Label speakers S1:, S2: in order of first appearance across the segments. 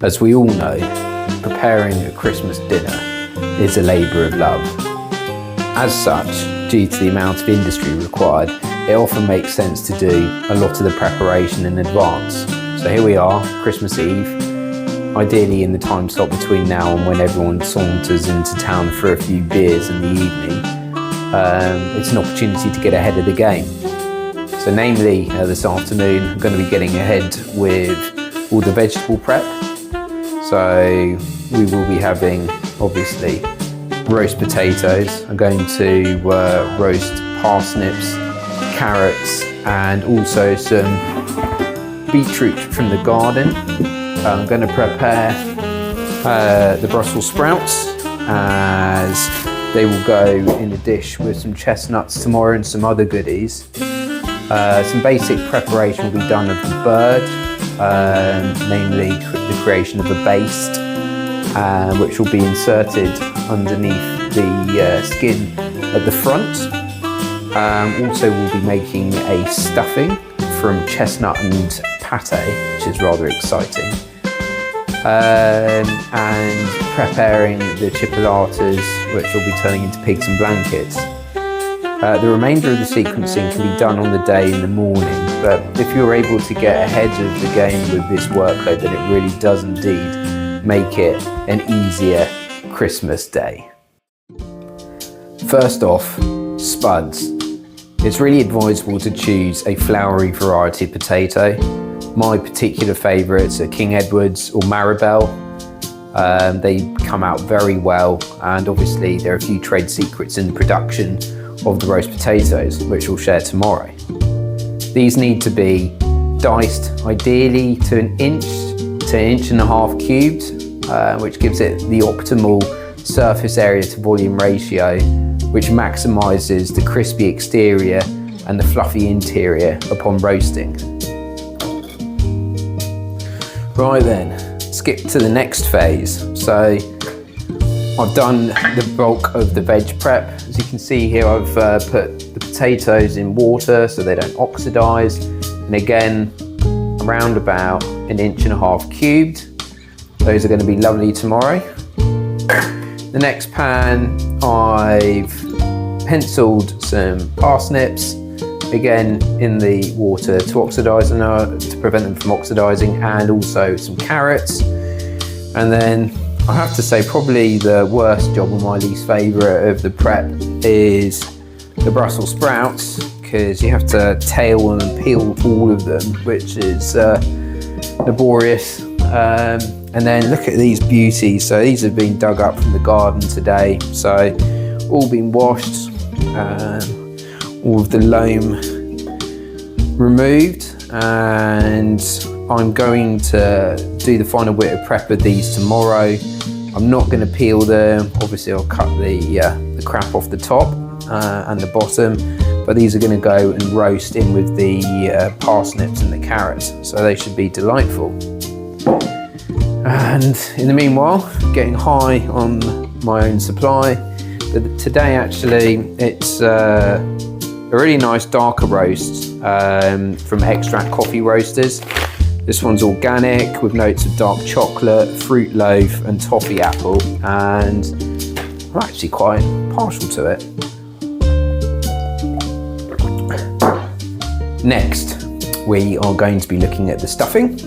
S1: As we all know, preparing a Christmas dinner is a labour of love. As such, due to the amount of industry required, it often makes sense to do a lot of the preparation in advance. So here we are, Christmas Eve, ideally in the time slot between now and when everyone saunters into town for a few beers in the evening. It's an opportunity to get ahead of the game. So namely, this afternoon, I'm going to be getting ahead with all the vegetable prep. So we will be having, obviously, roast potatoes. I'm going to roast parsnips, carrots, and also some beetroot from the garden. I'm going to prepare the Brussels sprouts, as they will go in a dish with some chestnuts tomorrow and some other goodies. Some basic preparation will be done of the bird, namely the creation of a baste, which will be inserted underneath the skin at the front. Also we'll be making a stuffing from chestnut and pate, which is rather exciting. And preparing the chipolatas, which will be turning into pigs and blankets. The remainder of the sequencing can be done on the day in the morning, but if you're able to get ahead of the game with this workload, then it really does indeed make it an easier Christmas day. First off, spuds. It's really advisable to choose a floury variety of potato. My particular favourites are King Edward's or Maribel. They come out very well, and obviously there are a few trade secrets in the production of the roast potatoes, which we'll share tomorrow. These need to be diced ideally to an inch to 1.5 inches cubed, which gives it the optimal surface area to volume ratio, which maximises the crispy exterior and the fluffy interior upon roasting. Right then, skip to the next phase. So I've done the bulk of the veg prep. As you can see here, I've put the potatoes in water so they don't oxidise. And again, around about 1.5 inches cubed. Those are going to be lovely tomorrow. The next pan, I've penciled some parsnips, again in the water to oxidise and to prevent them from oxidising, and also some carrots. And then I have to say probably the worst job, or my least favourite of the prep, is the Brussels sprouts, because you have to tail them and peel all of them, which is laborious. And then look at these beauties. So these have been dug up from the garden today, so all been washed, all of the loam removed, and I'm going to do the final bit of prep of these tomorrow. I'm not going to peel them. Obviously I'll cut the crap off the top and the bottom, but these are going to go and roast in with the parsnips and the carrots, so they should be delightful. And in the meanwhile, getting high on my own supply. Today actually it's a really nice darker roast from Extract Coffee Roasters. This one's organic with notes of dark chocolate, fruit loaf and toffee apple, and I'm actually quite partial to it. Next, we are going to be looking at the stuffing,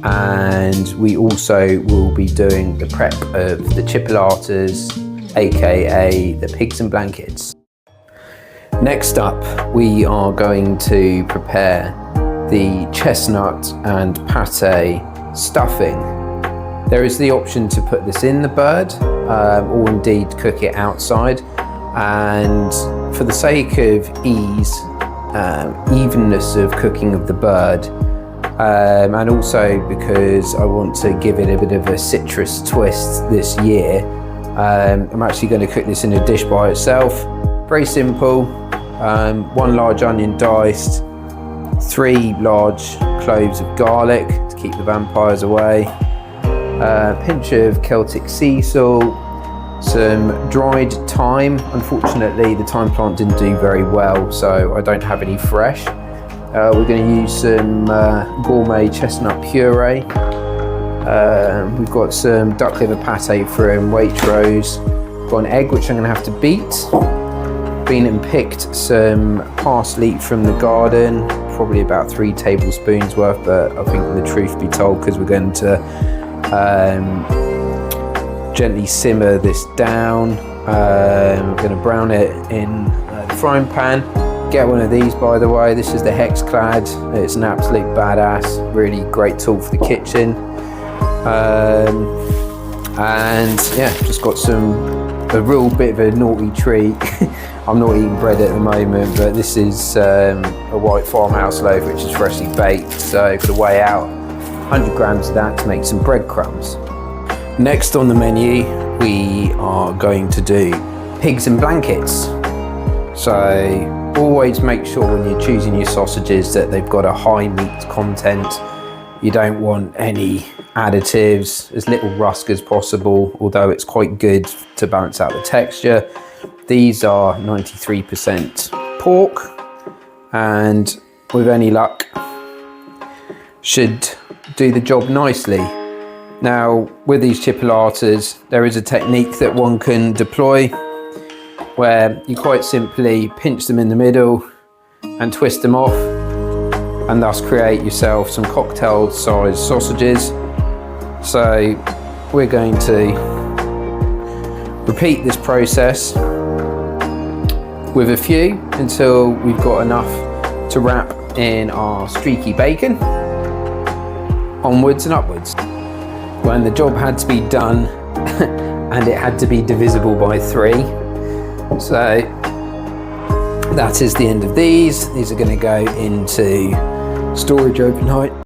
S1: and we also will be doing the prep of the chipolatas, aka the pigs and blankets. Next up, we are going to prepare the chestnut and pate stuffing. There is the option to put this in the bird, or indeed cook it outside, and for the sake of ease, evenness of cooking of the bird, and also because I want to give it a bit of a citrus twist this year, I'm actually going to cook this in a dish by itself. Very simple. 1 large onion diced, 3 large cloves of garlic to keep the vampires away, a pinch of Celtic sea salt, some dried thyme. Unfortunately the thyme plant didn't do very well, so I don't have any fresh. We're going to use some gourmet chestnut puree, We've got some duck liver pate from Waitrose. Got an egg which I'm going to have to beat. Been and picked some parsley from the garden, probably about 3 tablespoons worth, but I think the truth be told, because we're going to gently simmer this down. I'm going to brown it in the frying pan. Get one of these, by the way. This is the Hexclad. It's an absolute badass, really great tool for the kitchen. And yeah, just got a real bit of a naughty treat. I'm not eating bread at the moment, but this is a white farmhouse loaf which is freshly baked, so I've got to weigh out 100 grams of that to make some breadcrumbs. Next on the menu, we are going to do pigs and blankets. So always make sure when you're choosing your sausages that they've got a high meat content. You don't want any additives, as little rusk as possible, although it's quite good to balance out the texture. These are 93% pork, and with any luck should do the job nicely. Now with these chipolatas, there is a technique that one can deploy where you quite simply pinch them in the middle and twist them off, and thus create yourself some cocktail sized sausages. So we're going to repeat this process with a few until we've got enough to wrap in our streaky bacon, onwards and upwards. When the job had to be done and it had to be divisible by 3. So that is the end of these. These are going to go into storage overnight.